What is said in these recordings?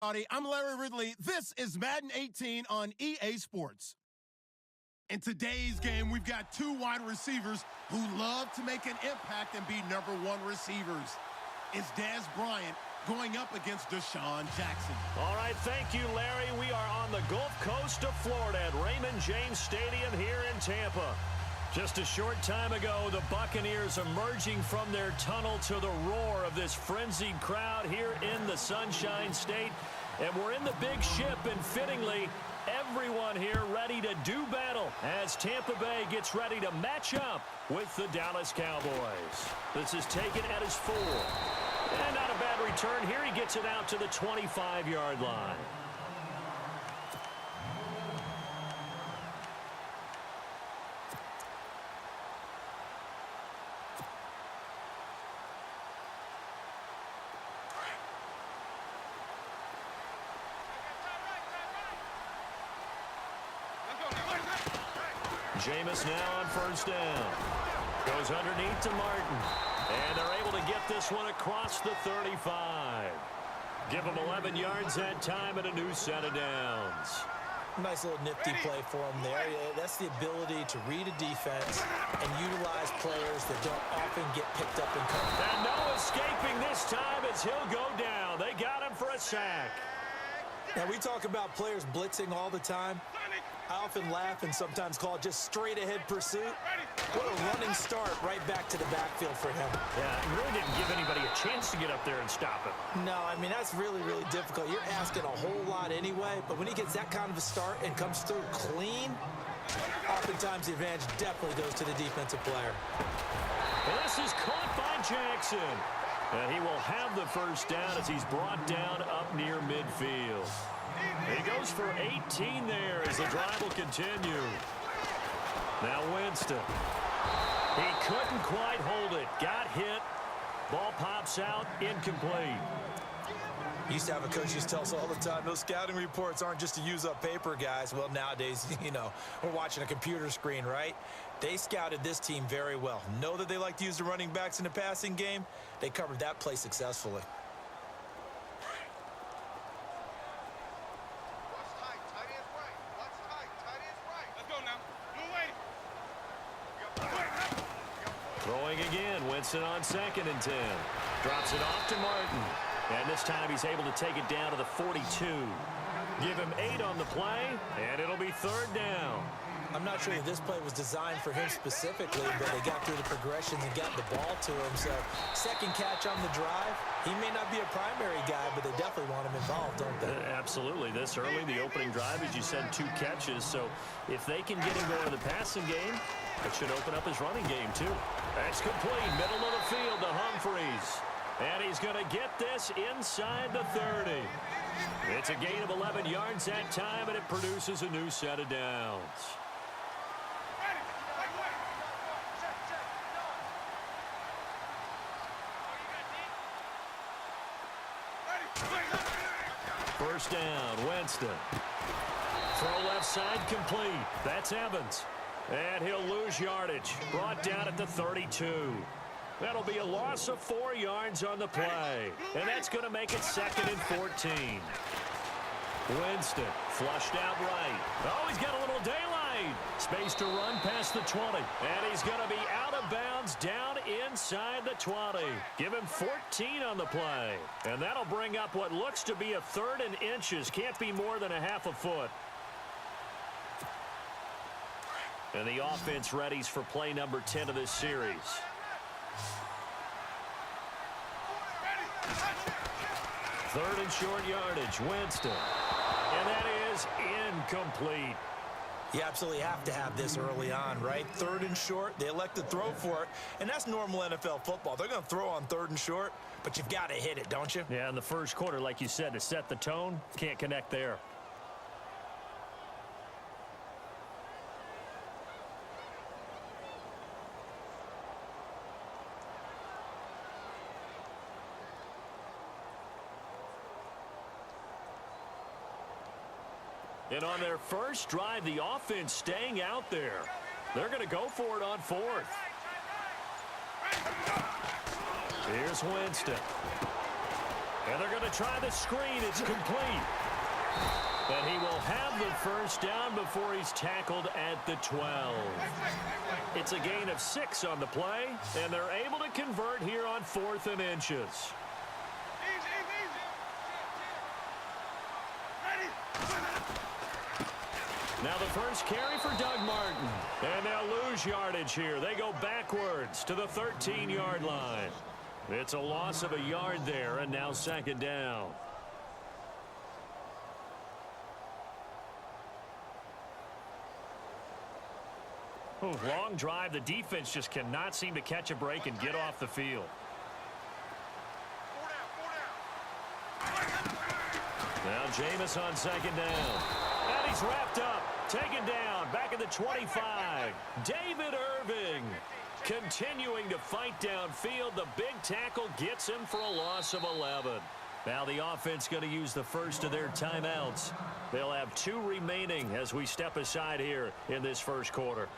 I'm Larry Ridley. This is Madden 18 on EA Sports. In today's game, we've got two wide receivers who love to make an impact and be #1 receivers. It's Dez Bryant going up against Deshaun Jackson. All right, thank you, Larry. We are on the Gulf Coast of Florida at Raymond James Stadium here in Tampa. Just a short time ago, the Buccaneers emerging from their tunnel to the roar of this frenzied crowd here in the Sunshine State. And we're in the big ship, and fittingly, everyone here ready to do battle as Tampa Bay gets ready to match up with the Dallas Cowboys. This is taken at his 4. And not a bad return here. He gets it out to the 25-yard line. Jameis now on first down. Goes underneath to Martin. And they're able to get this one across the 35. Give them 11 yards that time and a new set of downs. Nice little nifty play for him there. That's the ability to read a defense and utilize players that don't often get picked up in coverage. And no escaping this time as he'll go down. They got him for a sack. Now, we talk about players blitzing all the time. I often laugh and sometimes call it just straight-ahead pursuit. What a running start right back to the backfield for him. Yeah, he really didn't give anybody a chance to get up there and stop it. No, I mean, that's really, really difficult. You're asking a whole lot anyway, but when he gets that kind of a start and comes through clean, oftentimes the advantage definitely goes to the defensive player. And this is caught by Jackson. And he will have the first down as he's brought down up near midfield. He goes for 18 there as the drive will continue. Now Winston. He couldn't quite hold it. Got hit. Ball pops out. Incomplete. Used to have a coach used to tell us all the time, those scouting reports aren't just to use up paper, guys. Well, nowadays, you know, we're watching a computer screen, right? They scouted this team very well. Know that they like to use the running backs in the passing game. They covered that play successfully. Throwing again, Winston on 2nd and 10. Drops it off to Martin. And this time he's able to take it down to the 42. Give him 8 on the play, and it'll be 3rd down. I'm not sure that this play was designed for him specifically, but they got through the progressions and got the ball to him. So, second catch on the drive. He may not be a primary guy, but they definitely want him involved, don't they? Absolutely. This early, the opening drive, as you said, 2 catches. So, if they can get him going in the passing game, it should open up his running game, too. That's complete. Middle of the field to Humphreys. And he's going to get this inside the 30. It's a gain of 11 yards that time, and it produces a new set of downs. First down, Winston. Throw left side complete. That's Evans. And he'll lose yardage. Brought down at the 32. That'll be a loss of 4 yards on the play. And that's going to make it 2nd and 14. Winston flushed out right. Oh, he's got a little daylight. Space to run past the 20. And he's going to be out of bounds down inside the 20. Give him 14 on the play. And that'll bring up what looks to be a 3rd and inches. Can't be more than a half a foot. And the offense readies for play number 10 of this series. Third and short yardage, Winston. And that is incomplete. You absolutely have to have this early on, right? 3rd and short, they elect to throw for it, and that's normal NFL football. They're going to throw on 3rd and short, but you've got to hit it, don't you? Yeah, in the first quarter, like you said, to set the tone, can't connect there. And on their first drive, the offense staying out there. They're going to go for it on 4th. Here's Winston. And they're going to try the screen. It's complete. And he will have the first down before he's tackled at the 12. It's a gain of 6 on the play, and they're able to convert here on 4th and inches. Now the first carry for Doug Martin. And they'll lose yardage here. They go backwards to the 13-yard line. It's a loss of a yard there, and now 2nd down. Long drive. The defense just cannot seem to catch a break and get off the field. Now Jameis on 2nd down. And he's wrapped up. Taken down. Back at the 25. David Irving continuing to fight downfield. The big tackle gets him for a loss of 11. Now the offense going to use the first of their timeouts. They'll have 2 remaining as we step aside here in this first quarter.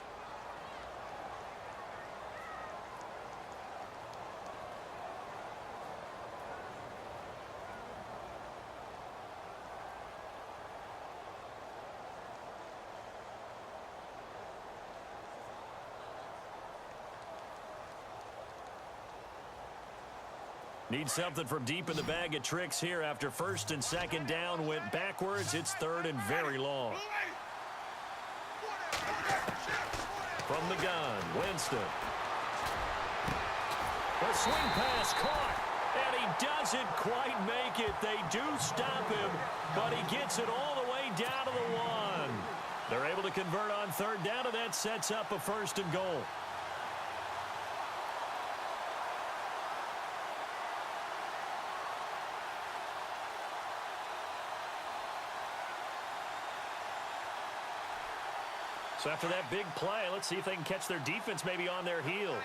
Need something from deep in the bag of tricks here after 1st and 2nd down went backwards. It's 3rd and very long. From the gun, Winston. The swing pass caught, and he doesn't quite make it. They do stop him, but he gets it all the way down to the 1. They're able to convert on 3rd down, and that sets up a 1st and goal. So after that big play, let's see if they can catch their defense maybe on their heels.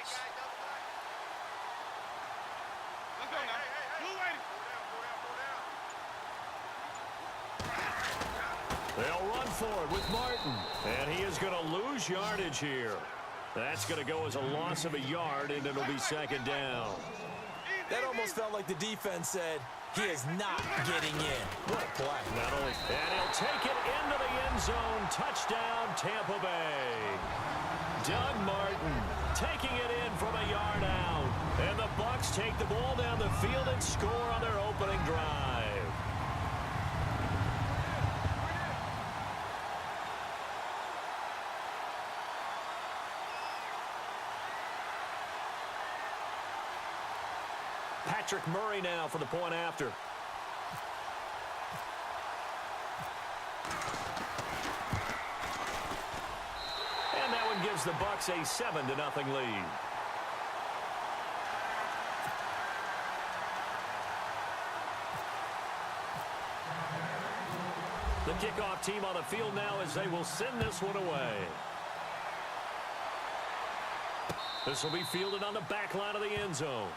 They'll run forward with Martin. And he is going to lose yardage here. That's going to go as a loss of a yard, and it'll be 2nd down. That almost felt like the defense said, he is not getting in. What a play. Not only, and he'll take it into the end zone. Touchdown, Tampa Bay. Doug Martin taking it in from a yard out. And the Bucs take the ball down the field and score on their opening drive. Patrick Murray now for the point after. And that one gives the Bucs a 7-0 lead. The kickoff team on the field now as they will send this one away. This will be fielded on the back line of the end zone.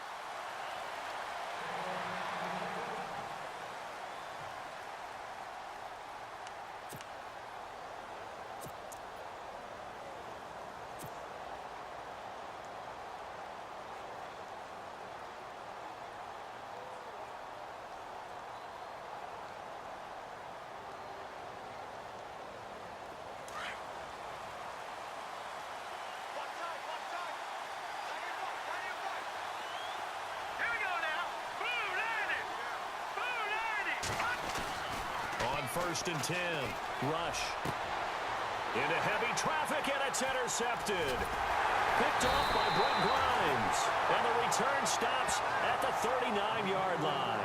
On 1st and 10, rush. Into heavy traffic, and it's intercepted. Picked off by Brent Grimes. And the return stops at the 39-yard line.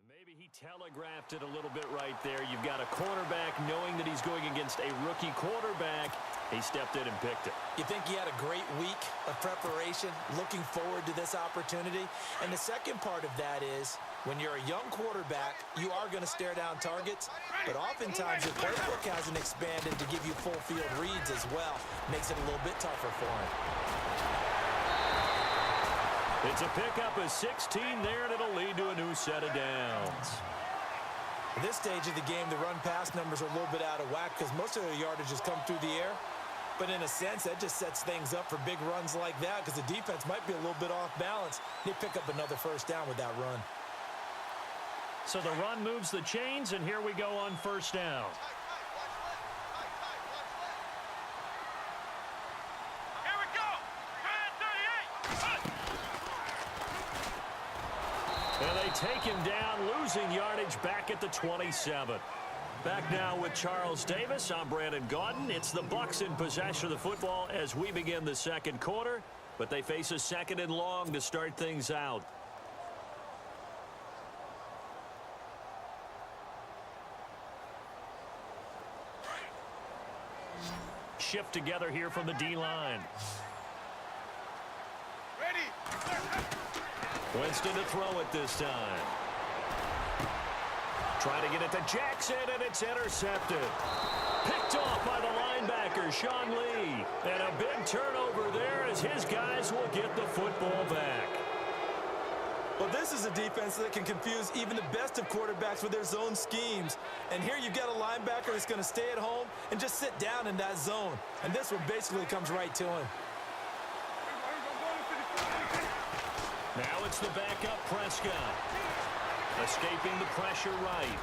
Maybe he telegraphed it a little bit right there. You've got a cornerback knowing that he's going against a rookie quarterback. He stepped in and picked it. You think he had a great week of preparation, looking forward to this opportunity? And the second part of that is, when you're a young quarterback, you are going to stare down targets, but oftentimes your playbook hasn't expanded to give you full field reads as well. Makes it a little bit tougher for him. It's a pickup of 16 there, and it'll lead to a new set of downs. At this stage of the game, the run-pass numbers are a little bit out of whack because most of their yardage has come through the air. But in a sense, that just sets things up for big runs like that because the defense might be a little bit off balance. They pick up another first down with that run. So the run moves the chains, and here we go on first down. And they take him down, losing yardage back at the 27. Back now with Charles Davis. I'm Brandon Gaudin. It's the Bucs in possession of the football as we begin the second quarter, but they face a second and long to start things out. Shift together here from the D-line. Winston to throw it this time. Trying to get it to Jackson, and it's intercepted. Picked off by the linebacker, Sean Lee. And a big turnover there as his guys will get the football back. Well, this is a defense that can confuse even the best of quarterbacks with their zone schemes. And here you've got a linebacker that's going to stay at home and just sit down in that zone. And this one basically comes right to him. Now it's the backup Prescott. Escaping the pressure right.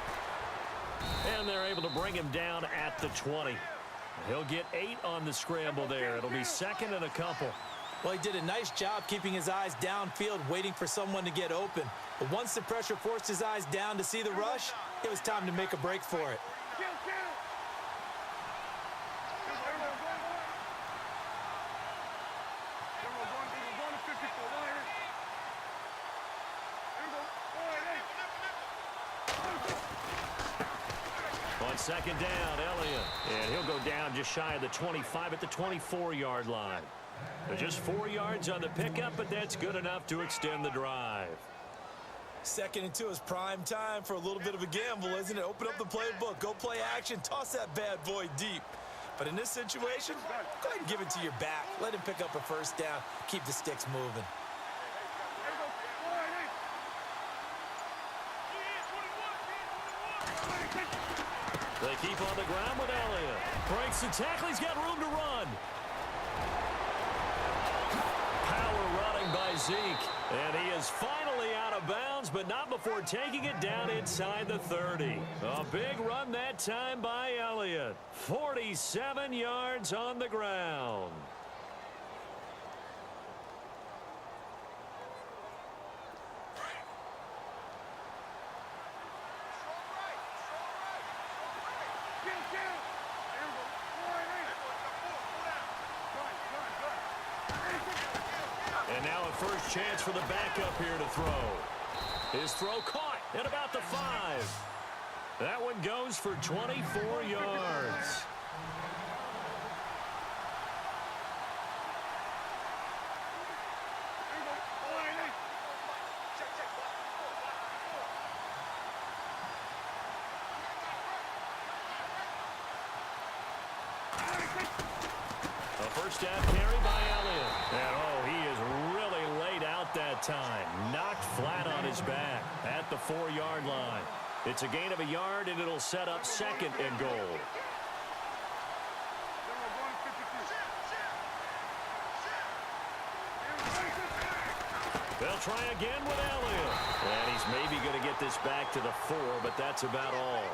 And they're able to bring him down at the 20. He'll get 8 on the scramble there. It'll be second and a couple. Well, he did a nice job keeping his eyes downfield, waiting for someone to get open. But once the pressure forced his eyes down to see the rush, it was time to make a break for it. On second down, Elliott. And he'll go down just shy of the 25 at the 24-yard line. They're just 4 yards on the pickup, but that's good enough to extend the drive. Second and 2 is prime time for a little bit of a gamble, isn't it? Open up the playbook, go play action, toss that bad boy deep. But in this situation, go ahead and give it to your back. Let him pick up a first down, keep the sticks moving. They keep on the ground with Elliott. Breaks the tackle. He's got room to run. Power running by Zeke. And he is finally out of bounds, but not before taking it down inside the 30. A big run that time by Elliott. 47 yards on the ground. And now a first chance for the backup here to throw. His throw caught at about the 5. That one goes for 24 yards. A first down carry by Elliott. And oh, he is really laid out that time. Knocked flat on his back at the 4-yard line. It's a gain of a yard, and it'll set up second and goal. They'll try again with Elliott. And he's maybe going to get this back to the 4, but that's about all.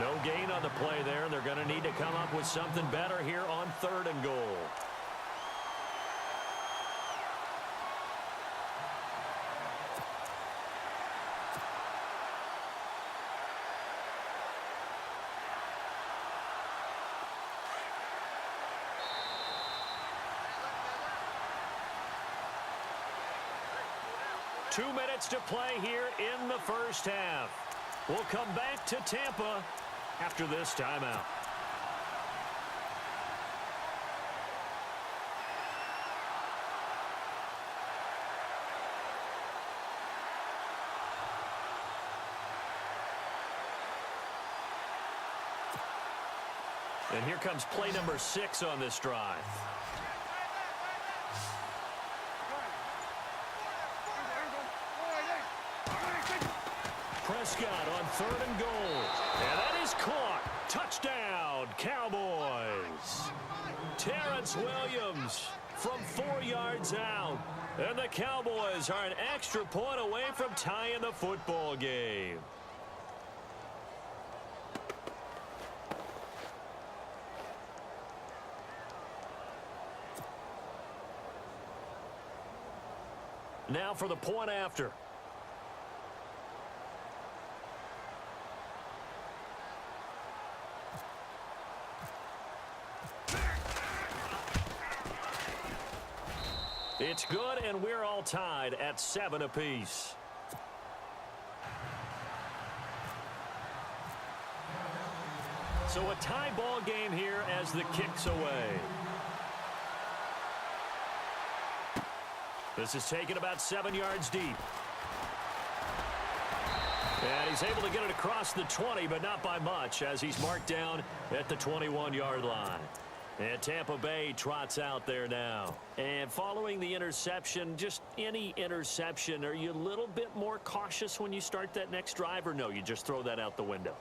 No gain on the play there. They're going to need to come up with something better here on 3rd and goal. Two minutes to play here in the first half. We'll come back to Tampa after this timeout. And here comes play number 6 on this drive. Prescott on 3rd and goal. And that is caught. Touchdown, Cowboys. Terrence Williams from 4 yards out. And the Cowboys are an extra point away from tying the football game. Now for the point after. It's good, and we're all tied at 7 apiece. So a tie ball game here as the kick's away. This is taken about 7 yards deep. And he's able to get it across the 20, but not by much, as he's marked down at the 21-yard line. And Tampa Bay trots out there now. And following the interception, just any interception, are you a little bit more cautious when you start that next drive, or no, you just throw that out the window?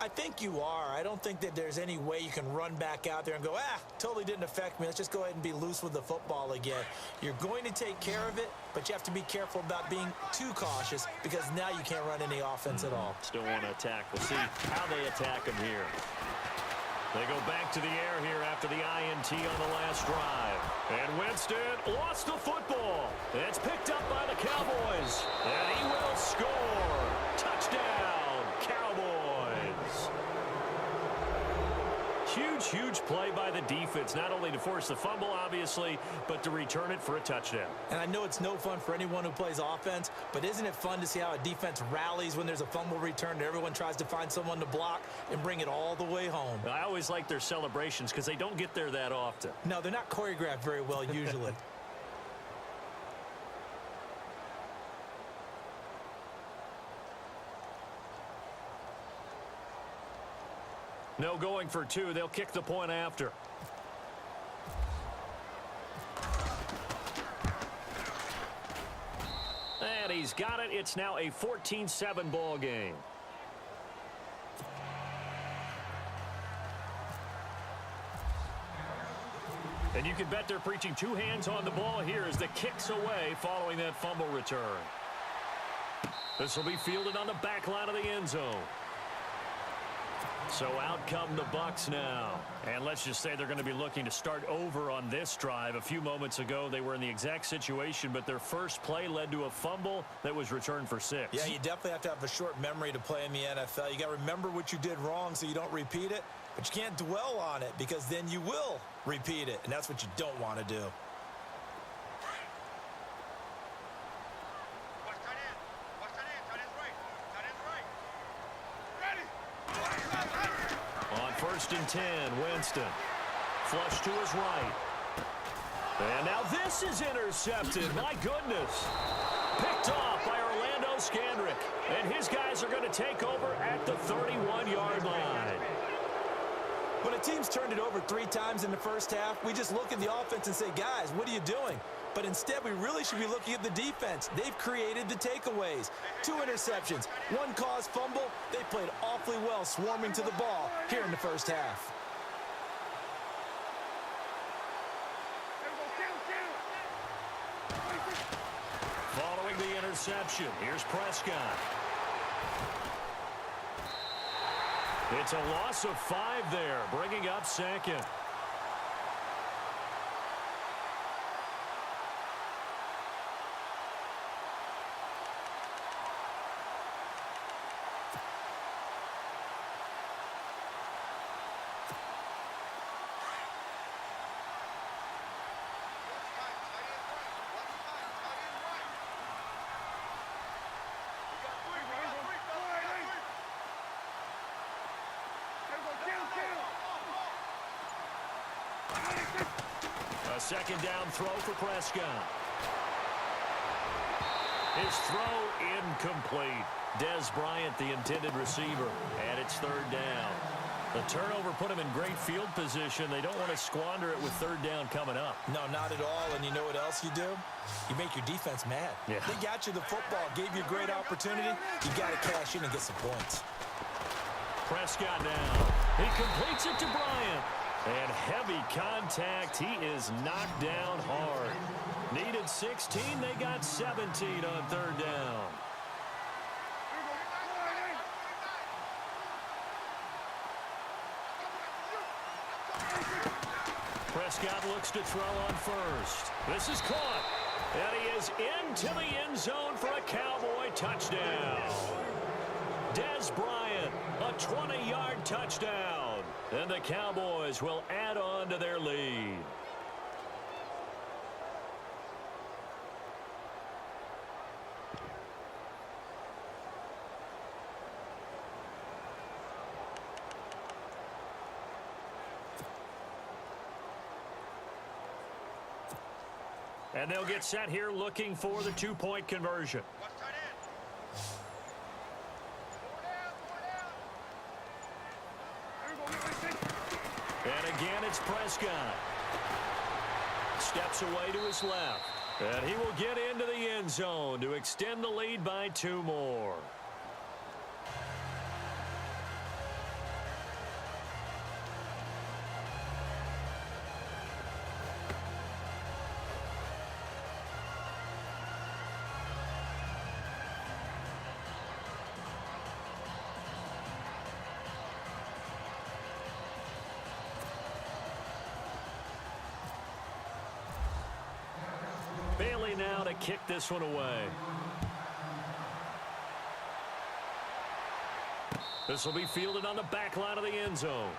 I think you are. I don't think that there's any way you can run back out there and go, totally didn't affect me. Let's just go ahead and be loose with the football again. You're going to take care of it, but you have to be careful about being too cautious because now you can't run any offense at all. Still want to attack. We'll see how they attack him here. They go back to the air here after the INT on the last drive. And Winston lost the football. It's picked up by the Cowboys. And he will score. Touchdown, Cowboys. Huge play by the defense, not only to force the fumble, obviously, but to return it for a touchdown. And I know it's no fun for anyone who plays offense, but isn't it fun to see how a defense rallies when there's a fumble return and everyone tries to find someone to block and bring it all the way home? I always like their celebrations because they don't get there that often. No, they're not choreographed very well usually. No going for 2. They'll kick the point after. And he's got it. It's now a 14-7 ball game. And you can bet they're preaching 2 hands on the ball here as the kick's away following that fumble return. This will be fielded on the back line of the end zone. So out come the Bucs now. And let's just say they're going to be looking to start over on this drive. A few moments ago, they were in the exact situation, but their first play led to a fumble that was returned for 6. Yeah, you definitely have to have a short memory to play in the NFL. You got to remember what you did wrong so you don't repeat it, but you can't dwell on it because then you will repeat it, and that's what you don't want to do. First and 10, Winston. Flush to his right. And now this is intercepted. My goodness. Picked off by Orlando Scandrick. And his guys are going to take over at the 31-yard line. When a team's turned it over 3 times in the first half, we just look at the offense and say, guys, what are you doing? But instead, we really should be looking at the defense. They've created the takeaways. 2 interceptions, 1 caused fumble. They played awfully well swarming to the ball here in the first half. Following the interception, here's Prescott. It's a loss of 5 there, bringing up 2nd. A second down throw for Prescott. His throw incomplete. Des Bryant, the intended receiver, and it's 3rd down. The turnover put them in great field position. They don't want to squander it with third down coming up. No, not at all. And you know what else you do? You make your defense mad. Yeah. They got you the football, gave you a great opportunity. You got to cash in and get some points. Prescott now. He completes it to Bryant. And heavy contact. He is knocked down hard. Needed 16. They got 17 on third down. Prescott looks to throw on first. This is caught. And he is into the end zone for a Cowboy touchdown. Dez Bryant, a 20-yard touchdown. And the Cowboys will add on to their lead. And they'll get set here looking for the two-point conversion. And again, it's Prescott. Steps away to his left. And he will get into the end zone to extend the lead by 2 more. Bailey now to kick this one away. This will be fielded on the back line of the end zone.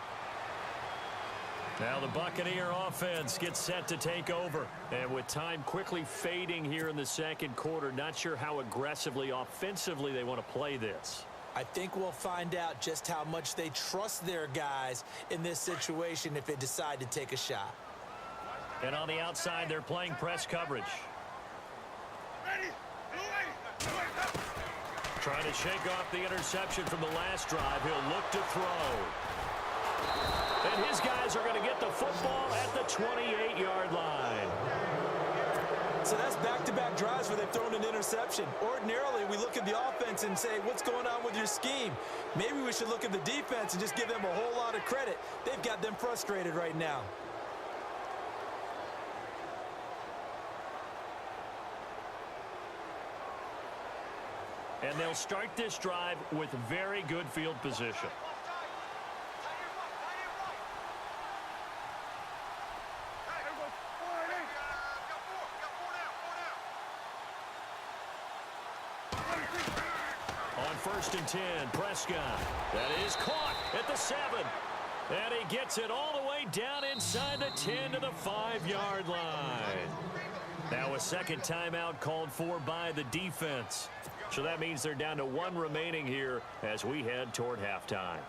Now the Buccaneer offense gets set to take over. And with time quickly fading here in the second quarter, not sure how aggressively, offensively they want to play this. I think we'll find out just how much they trust their guys in this situation if they decide to take a shot. And on the outside, they're playing press coverage. Trying to shake off the interception from the last drive. He'll look to throw. And his guys are going to get the football at the 28-yard line. So that's back-to-back drives where they've thrown an interception. Ordinarily, we look at the offense and say, what's going on with your scheme? Maybe we should look at the defense and just give them a whole lot of credit. They've got them frustrated right now. And they'll start this drive with very good field position. On 1st and 10, Prescott. That is caught at the 7. And he gets it all the way down inside the 10 to the 5-yard line. Now a second timeout called for by the defense. So that means they're down to 1 remaining here as we head toward halftime.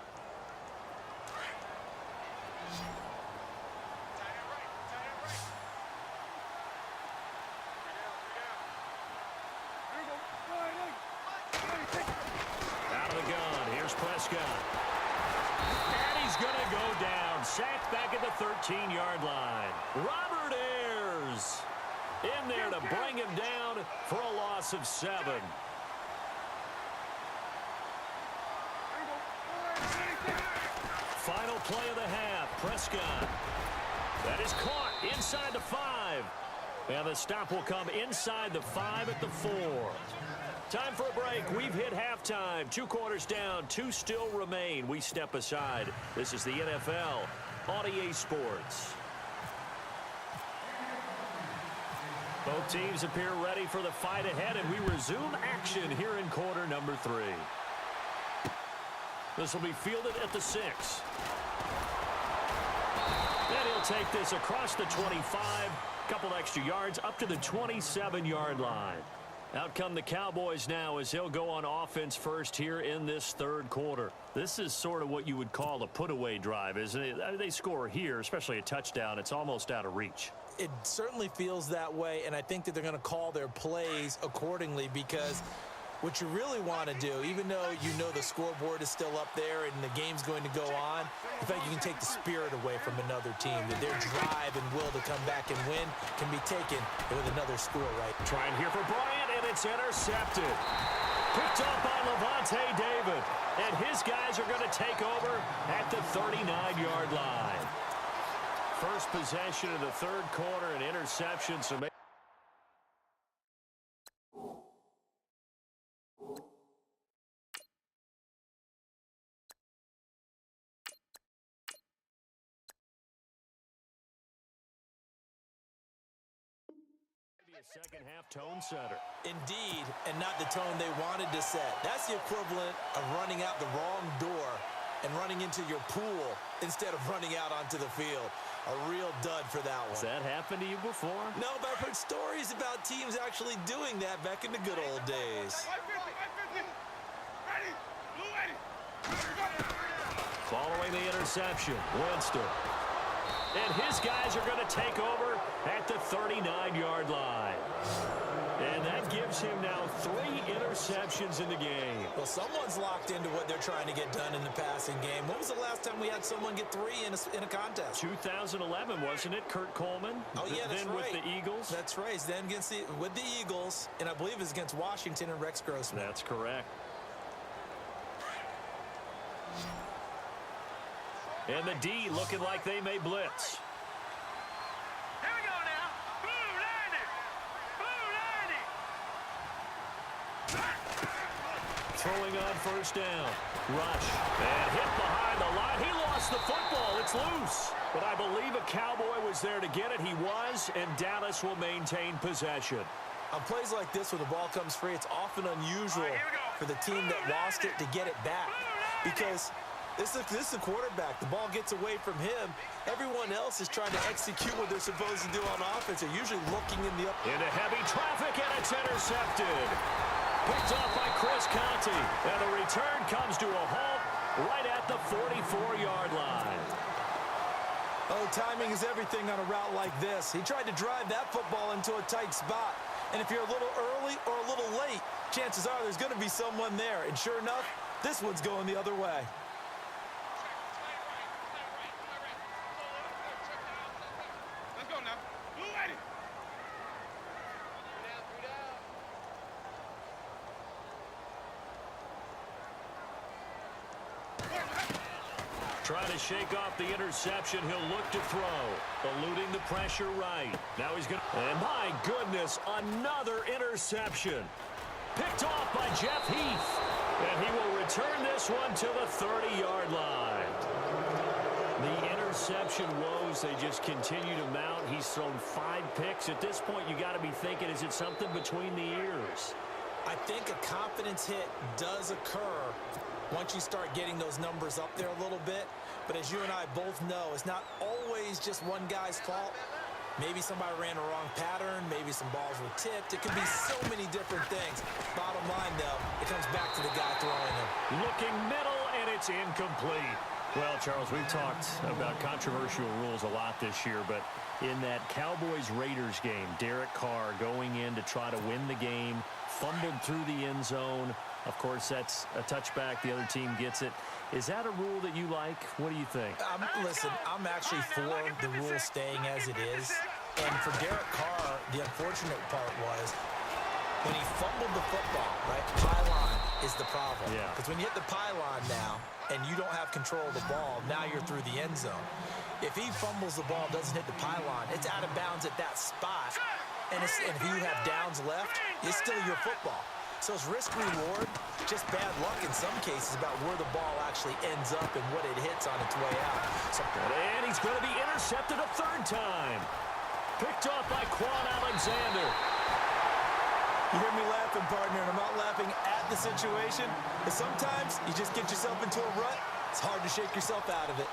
Out of the gun, here's Prescott. And he's going to go down. Sacked back at the 13-yard line. Robert Ayers in there to bring him down for a loss of 7. Final play of the half, Prescott. That is caught inside the 5. And the stop will come inside the 5 at the 4. Time for a break. We've hit halftime. 2 quarters down, 2 still remain. We step aside. This is the NFL on EA Sports. Both teams appear ready for the fight ahead, and we resume action here in quarter number 3. This will be fielded at the 6. And he'll take this across the 25. Couple extra yards up to the 27-yard line. Out come the Cowboys now as they'll go on offense first here in this third quarter. This is sort of what you would call a put-away drive, isn't it? They score here, especially a touchdown. It's almost out of reach. It certainly feels that way, and I think that they're going to call their plays accordingly because what you really want to do, even though you know the scoreboard is still up there and the game's going to go on, in fact, you can take the spirit away from another team, that their drive and will to come back and win can be taken with another score, right? Trying here for Bryant, and it's intercepted. Picked up by Levante David, and his guys are going to take over at the 39-yard line. First possession of the third quarter, an interception, so second half tone setter. Indeed, and not the tone they wanted to set. That's the equivalent of running out the wrong door and running into your pool instead of running out onto the field. A real dud for that one. Has that happened to you before? No, but I've heard stories about teams actually doing that back in the good old days. Following the interception, Winston. And his guys are going to take over at the 39-yard line. And that gives him now 3 interceptions in the game. Well, someone's locked into what they're trying to get done in the passing game. When was the last time we had someone get 3 in a contest? 2011, wasn't it, Kurt Coleman? Oh, yeah, that's then right. With the Eagles? That's right. Then with the Eagles, and I believe it's against Washington and Rex Grossman. That's correct. And the D looking like they may blitz. Here we go now. Throwing on first down. Rush. And hit behind the line. He lost the football. It's loose. But I believe a Cowboy was there to get it. He was, and Dallas will maintain possession. On plays like this where the ball comes free, it's often unusual for the team that lost it to get it back. Because this is a quarterback. The ball gets away from him. Everyone else is trying to execute what they're supposed to do on offense. They're usually looking in the up. Into heavy traffic, and it's intercepted. Picked up by Chris Conte. And the return comes to a halt right at the 44-yard line. Oh, timing is everything on a route like this. He tried to drive that football into a tight spot. And if you're a little early or a little late, chances are there's going to be someone there. And sure enough, this one's going the other way. Trying to shake off the interception. He'll look to throw. Eluding the pressure right. Now he's going to... And my goodness, another interception. Picked off by Jeff Heath. And he will return this one to the 30-yard line. The interception woes, they just continue to mount. He's thrown 5 picks. At this point, you got to be thinking, is it something between the ears? I think a confidence hit does occur once you start getting those numbers up there a little bit. But as you and I both know, it's not always just one guy's fault. Maybe somebody ran a wrong pattern. Maybe some balls were tipped. It could be so many different things. Bottom line, though, it comes back to the guy throwing them. Looking middle, and it's incomplete. Well, Charles, we've talked about controversial rules a lot this year, but in that Cowboys-Raiders game, Derek Carr going in to try to win the game, fumbled through the end zone. Of course, that's a touchback. The other team gets it. Is that a rule that you like? What do you think? Listen, I'm actually for the rule staying as it is. And for Derek Carr, the unfortunate part was when he fumbled the football, right? Pylon is the problem. Yeah. Because when you hit the pylon now and you don't have control of the ball, now you're through the end zone. If he fumbles the ball, doesn't hit the pylon, it's out of bounds at that spot. And if you have downs left, it's still your football. So it's risk-reward, just bad luck in some cases about where the ball actually ends up and what it hits on its way out. So, and he's going to be intercepted a 3rd time. Picked off by Quan Alexander. You hear me laughing, partner, and I'm not laughing at the situation. But sometimes you just get yourself into a rut. It's hard to shake yourself out of it.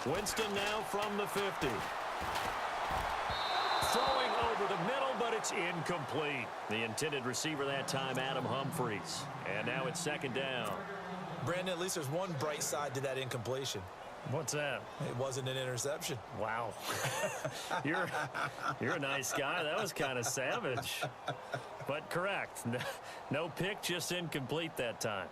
Winston now from the 50. Throwing over the middle, but it's incomplete. The intended receiver that time, Adam Humphries. And now it's second down. Brandon, at least there's one bright side to that incompletion. What's that? It wasn't an interception. Wow. You're a nice guy. That was kind of savage. But correct. No pick, just incomplete that time.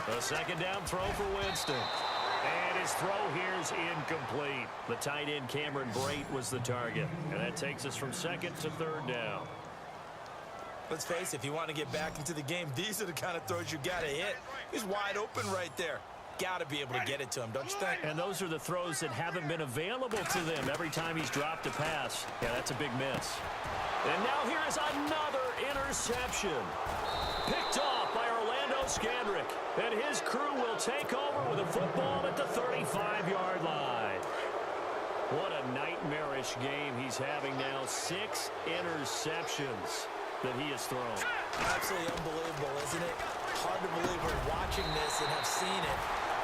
A second down throw for Winston. And his throw here is incomplete. The tight end, Cameron Brate, was the target. And that takes us from second to third down. Let's face it, if you want to get back into the game, these are the kind of throws you got to hit. He's wide open right there. Got to be able to get it to him, don't you think? And those are the throws that haven't been available to them every time he's dropped a pass. Yeah, that's a big miss. And now here is another interception. Picked off by Orlando Scandrick. And his crew will take over with a football at the 35-yard line. What a nightmarish game he's having now. 6 interceptions that he has thrown. Absolutely unbelievable, isn't it? Hard to believe we're watching this and have seen it,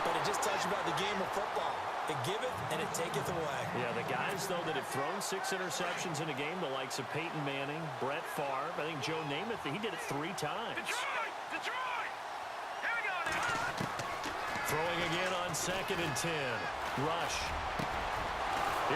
but it just tells you about the game of football. It giveth and it taketh away. Yeah, the guys, though, that have thrown 6 interceptions in a game, the likes of Peyton Manning, Brett Favre, I think Joe Namath, he did it 3 times. Detroit! Here we go now. Throwing again on 2nd and 10. Rush.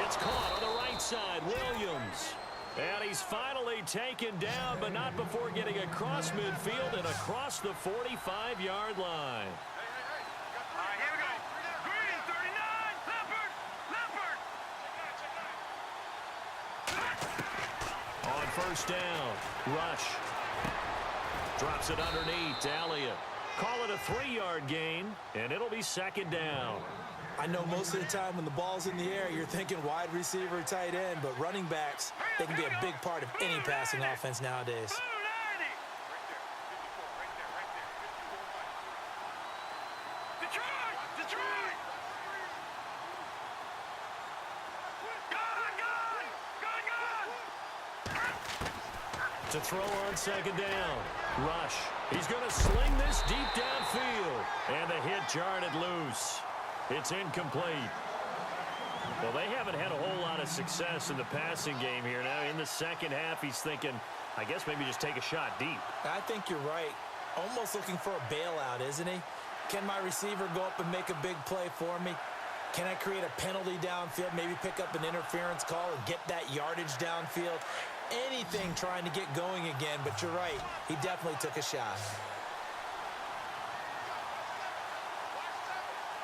It's caught on the right side. Williams. And he's finally taken down, but not before getting across midfield and across the 45-yard line. All right, here we go. Green, 39. Leopard. On first down, Rush. Drops it underneath to Elliott. Call it a 3-yard gain, and it'll be second down. I know most of the time when the ball's in the air, you're thinking wide receiver, tight end, but running backs, they can be a big part of any passing offense nowadays. Detroit! To throw on second down. Rush. He's going to sling this deep downfield. And the hit jarred loose. It's incomplete. Well, they haven't had a whole lot of success in the passing game here. Now, in the second half, he's thinking, I guess maybe just take a shot deep. I think you're right. Almost looking for a bailout, isn't he? Can my receiver go up and make a big play for me? Can I create a penalty downfield, maybe pick up an interference call and get that yardage downfield? Anything trying to get going again, but you're right. He definitely took a shot.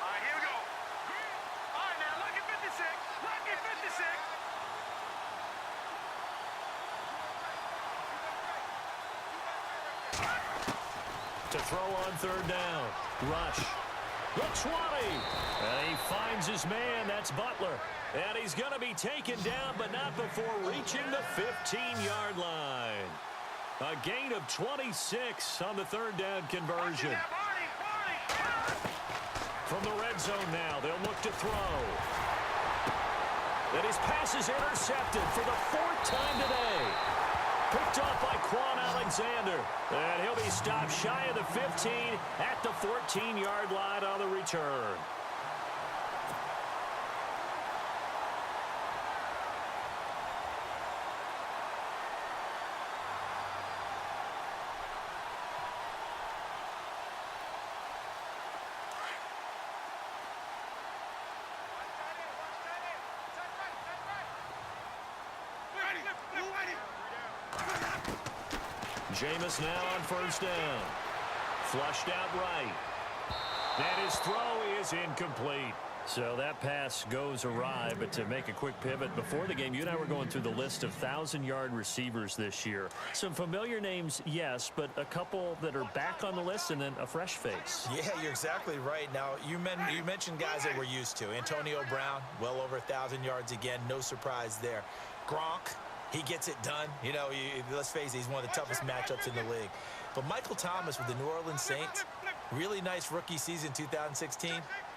All right, here we go. All right, now, lucky 56. Lucky 56. To throw on third down. Rush. The 20. And he finds his man. That's Butler. And he's going to be taken down, but not before reaching the 15-yard line. A gain of 26 on the third down conversion. From the red zone now, they'll look to throw. And his pass is intercepted for the 4th time today. Picked off by Quan Alexander. And he'll be stopped shy of the 15 at the 14-yard line on the return. Jameis now on first down. Flushed out right. And his throw is incomplete. So that pass goes awry, but to make a quick pivot, before the game, you and I were going through the list of 1,000-yard receivers this year. Some familiar names, yes, but a couple that are back on the list and then a fresh face. Yeah, you're exactly right. Now, you mentioned guys that we're used to. Antonio Brown, well over 1,000 yards again. No surprise there. Gronk, he gets it done. You know, let's face it, he's one of the toughest matchups in the league. But Michael Thomas with the New Orleans Saints, really nice rookie season 2016.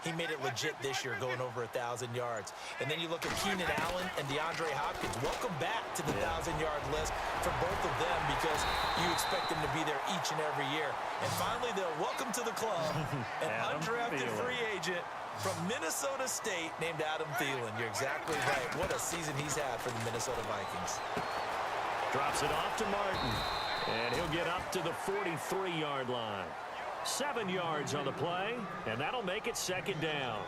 He made it legit this year, going over 1,000 yards. And then you look at Keenan Allen and DeAndre Hopkins. Welcome back to the 1,000-yard list for both of them because you expect them to be there each and every year. And finally, they'll welcome to the club an undrafted free agent from Minnesota State named Adam Thielen. You're exactly right. What a season he's had for the Minnesota Vikings. Drops it off to Martin. And he'll get up to the 43-yard line. 7 yards on the play, and that'll make it second down.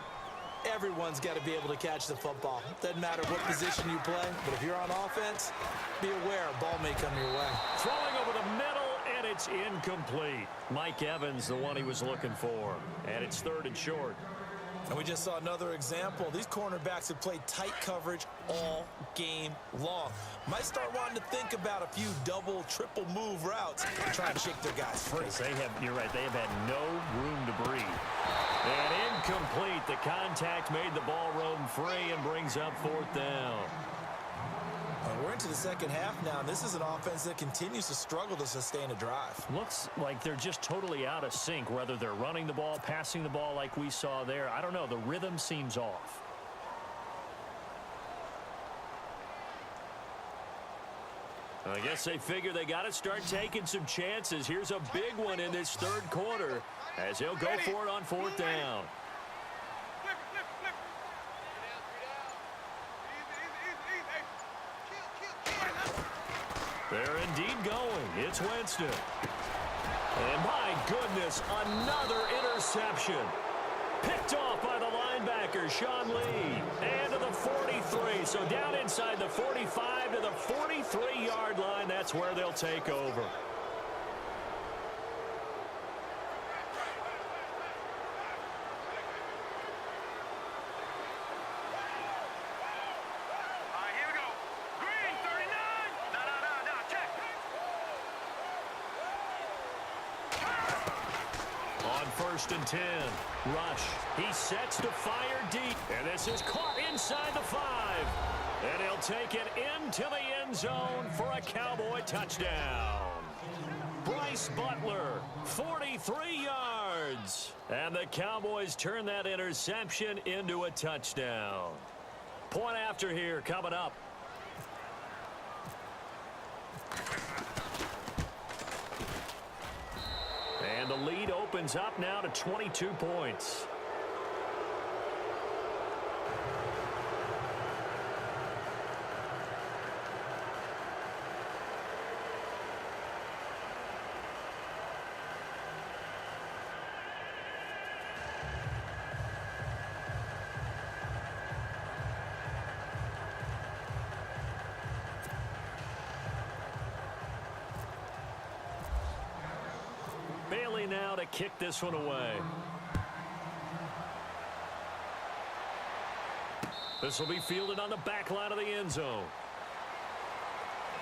Everyone's got to be able to catch the football. Doesn't matter what position you play, but if you're on offense, be aware a ball may come your way. Throwing over the middle, and it's incomplete. Mike Evans, the one he was looking for. And it's 3rd and short. And we just saw another example. These cornerbacks have played tight coverage all game long. Might start wanting to think about a few double, triple move routes and try and shake their guys free. You're right, they have had no room to breathe. And incomplete. The contact made the ball roam free and brings up 4th down. We're into the second half now. This is an offense that continues to struggle to sustain a drive. Looks like they're just totally out of sync, whether they're running the ball, passing the ball like we saw there. I don't know. The rhythm seems off. I guess they figure they got to start taking some chances. Here's a big one in this 3rd quarter as he'll go for it on 4th down. They're indeed going. It's Winston. And my goodness, another interception. Picked off by the linebacker, Sean Lee. And to the 43. So down inside the 45 to the 43-yard line. That's where they'll take over. On 1st and 10, Rush. He sets to fire deep. And this is caught inside the 5. And he'll take it into the end zone for a Cowboy touchdown. Bryce Butler, 43 yards. And the Cowboys turn that interception into a touchdown. Point after here coming up. And the lead opens up now to 22 points. Bailey now to kick this one away. This will be fielded on the back line of the end zone.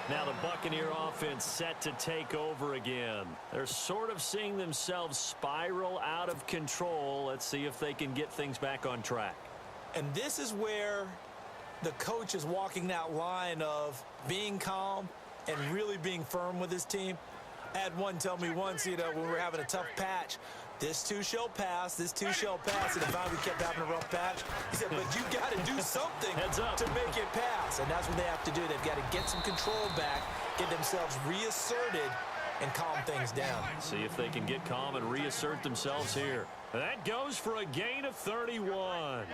Now the Buccaneer offense set to take over again. They're sort of seeing themselves spiral out of control. Let's see if they can get things back on track. And this is where the coach is walking that line of being calm and really being firm with his team. I had one tell me once, when we were having a tough patch, this too shall pass, this too shall pass, and finally we kept having a rough patch. He said, but you got to do something to make it pass, and that's what they have to do. They've got to get some control back, get themselves reasserted, and calm things down. See if they can get calm and reassert themselves here. That goes for a gain of 31.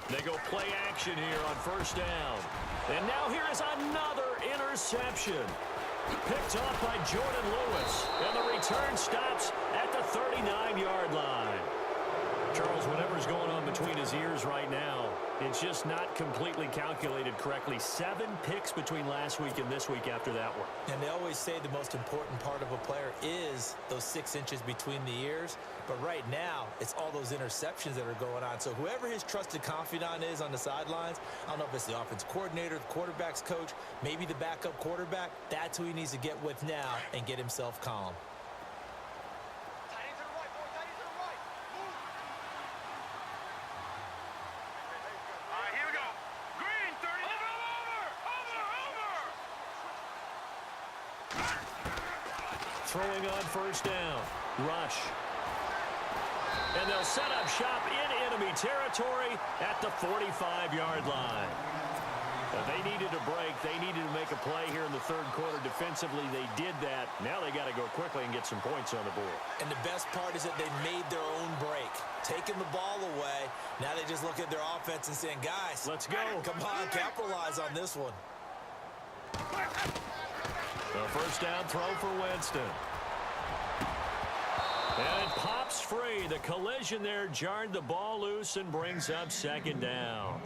They go play action here on 1st down. And now here is another interception. Picked off by Jordan Lewis. And the return stops at the 39-yard line. Charles, whatever's going on between his ears right now, it's just not completely calculated correctly. 7 picks between last week and this week after that one. And they always say the most important part of a player is those 6 inches between the ears. But right now, it's all those interceptions that are going on. So whoever his trusted confidant is on the sidelines, I don't know if it's the offense coordinator, the quarterback's coach, maybe the backup quarterback, that's who he needs to get with now and get himself calm. throwing on first down. Rush. And they'll set up shop in enemy territory at the 45-yard line. They needed a break. They needed to make a play here in the third quarter. Defensively, they did that. Now they got to go quickly and get some points on the board. And the best part is that they made their own break. Taking the ball away. Now they just look at their offense and saying, guys, let's go. Come on, capitalize on this one. The first down throw for Winston. And it pops free. The collision there jarred the ball loose and brings up second down.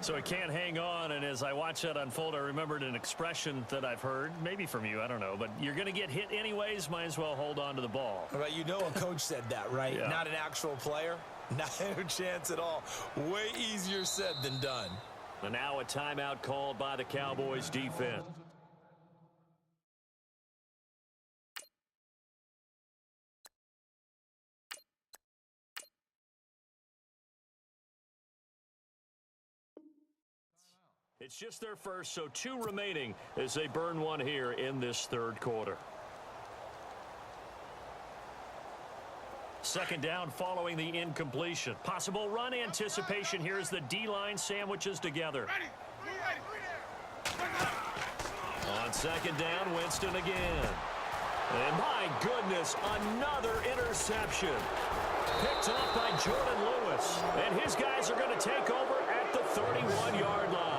So it can't hang on, and as I watch that unfold, I remembered an expression that I've heard, maybe from you, I don't know, but you're going to get hit anyways, might as well hold on to the ball. Right, you know a coach said that, right? Yeah. Not an actual player. Not a chance at all. Way easier said than done. And now a timeout called by the Cowboys defense. It's just their first, so 2 remaining as they burn one here in this third quarter. Second down following the incompletion. Possible run anticipation here as the D-line sandwiches together. On second down, Winston again. And my goodness, another interception. Picked off by Jordan Lewis. And his guys are going to take over at the 31-yard line.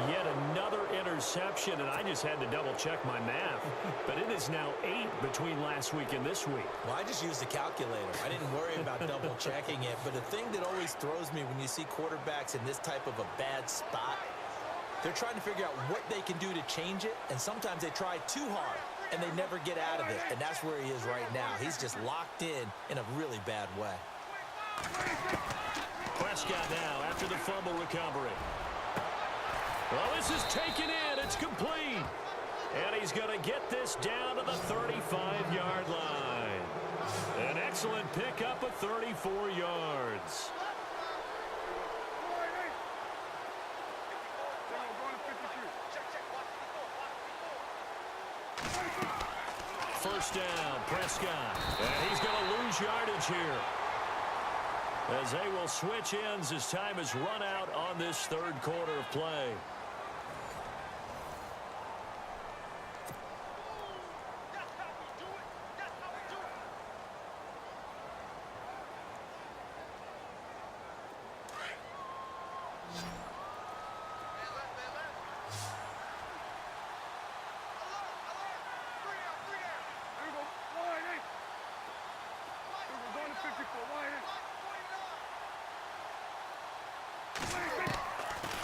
Yet another interception, and I just had to double-check my math. But it is now 8 between last week and this week. Well, I just used a calculator. I didn't worry about double-checking it. But the thing that always throws me when you see quarterbacks in this type of a bad spot, they're trying to figure out what they can do to change it, and sometimes they try too hard, and they never get out of it. And that's where he is right now. He's just locked in a really bad way. Prescott now after the fumble recovery. Well, this is taken in. It's complete. And he's going to get this down to the 35-yard line. An excellent pickup of 34 yards. First down, Prescott. And he's going to lose yardage here, as they will switch ends as time has run out on this third quarter of play.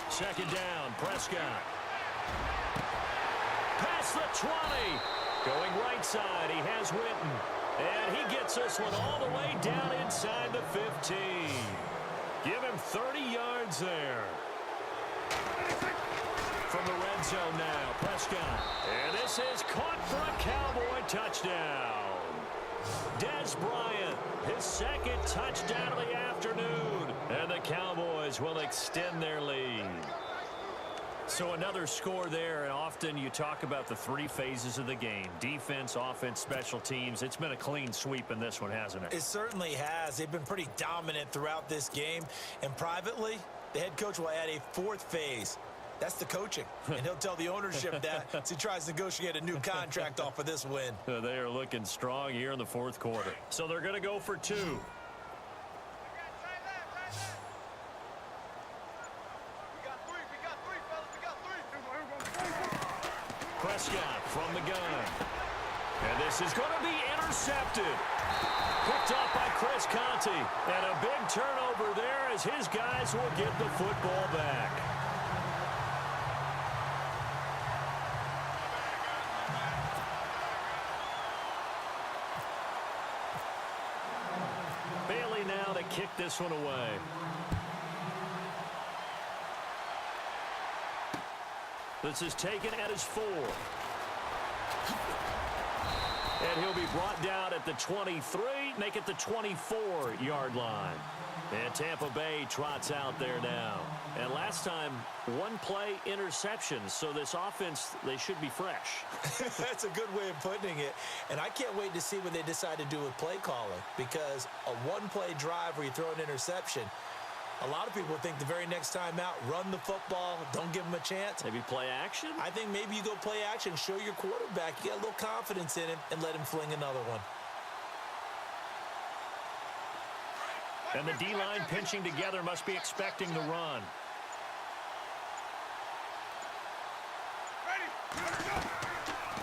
Second down, Prescott. Past the 20. Going right side, he has Witten. And he gets this one all the way down inside the 15. Give him 30 yards there. From the red zone now, Prescott. And this is caught for a Cowboy touchdown. Des Bryant, his second touchdown of the afternoon. And the Cowboys will extend their lead. So another score there, and often you talk about the 3 phases of the game. Defense, offense, special teams. It's been a clean sweep in this one, hasn't it? It certainly has. They've been pretty dominant throughout this game. And privately, the head coach will add a 4th phase. That's the coaching. And he'll tell the ownership that as he tries to negotiate a new contract off of this win. They are looking strong here in the 4th quarter. So they're going to go for 2. Prescott from the gun. And this is going to be intercepted. Picked up by Chris Conte. And a big turnover there as his guys will get the football back. Bailey now to kick this one away. This is taken at his 4. And he'll be brought down at the 23, make it the 24-yard line. And Tampa Bay trots out there now. And last time, one-play interceptions. So this offense, they should be fresh. That's a good way of putting it. And I can't wait to see what they decide to do with play calling. Because a one-play drive where you throw an interception, a lot of people think the very next time out, run the football, don't give them a chance. Maybe play action? I think maybe you go play action, show your quarterback, you got a little confidence in him, and let him fling another one. And the D-line pinching together must be expecting the run.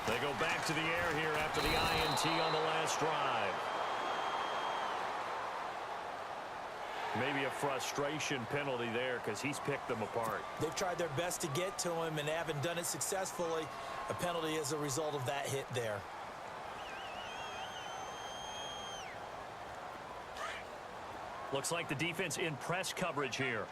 They go back to the air here after the INT on the last drive. Maybe a frustration penalty there because he's picked them apart. They've tried their best to get to him and haven't done it successfully. A penalty as a result of that hit there. Looks like the defense in press coverage here.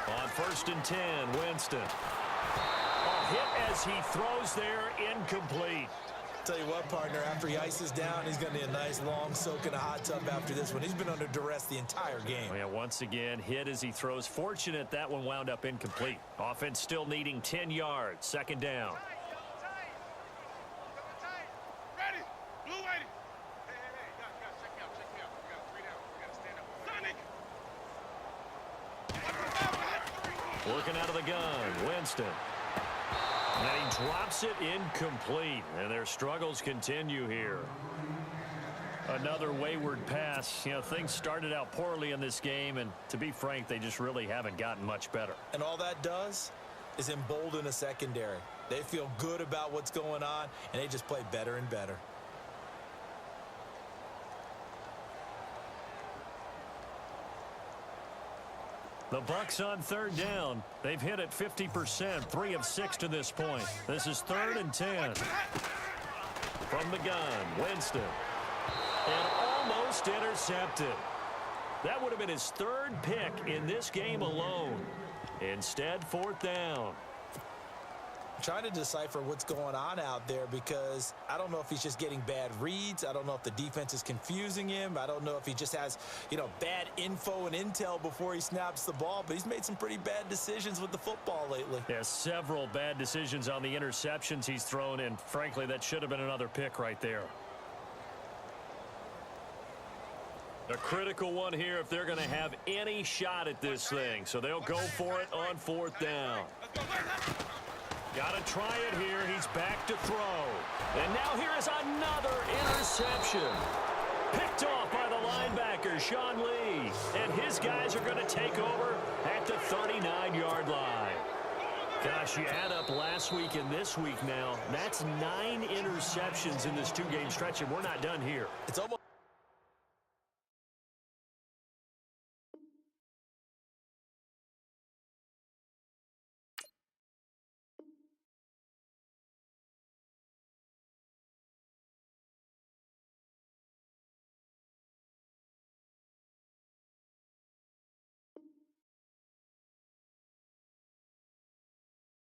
On 1st and 10, Winston. A hit as he throws there, incomplete. Tell you what, partner, after he ices down, he's going to need a nice long soak in a hot tub after this one. He's been under duress the entire game. Oh, yeah, once again, hit as he throws. Fortunate that one wound up incomplete. Offense still needing 10 yards. 2nd down. Working out of the gun, Winston. And then he drops it incomplete. And their struggles continue here. Another wayward pass. You know, things started out poorly in this game, and to be frank, they just really haven't gotten much better. And all that does is embolden a secondary. They feel good about what's going on, and they just play better and better. The Bucs on 3rd down. They've hit it 50%, 3 of 6 to this point. This is 3rd and 10. From the gun, Winston. And almost intercepted. That would have been his 3rd pick in this game alone. Instead, 4th down. I'm trying to decipher what's going on out there because I don't know if he's just getting bad reads. I don't know if the defense is confusing him. I don't know if he just has, bad info and intel before he snaps the ball. But he's made some pretty bad decisions with the football lately. Yeah, several bad decisions on the interceptions he's thrown, and frankly, that should have been another pick right there. A critical one here if they're going to have any shot at this thing. So they'll go for it on 4th down. Got to try it here. He's back to throw. And now here is another interception. Picked off by the linebacker, Sean Lee. And his guys are going to take over at the 39-yard line. Gosh, you add up last week and this week now. That's 9 interceptions in this 2-game stretch, and we're not done here. It's almost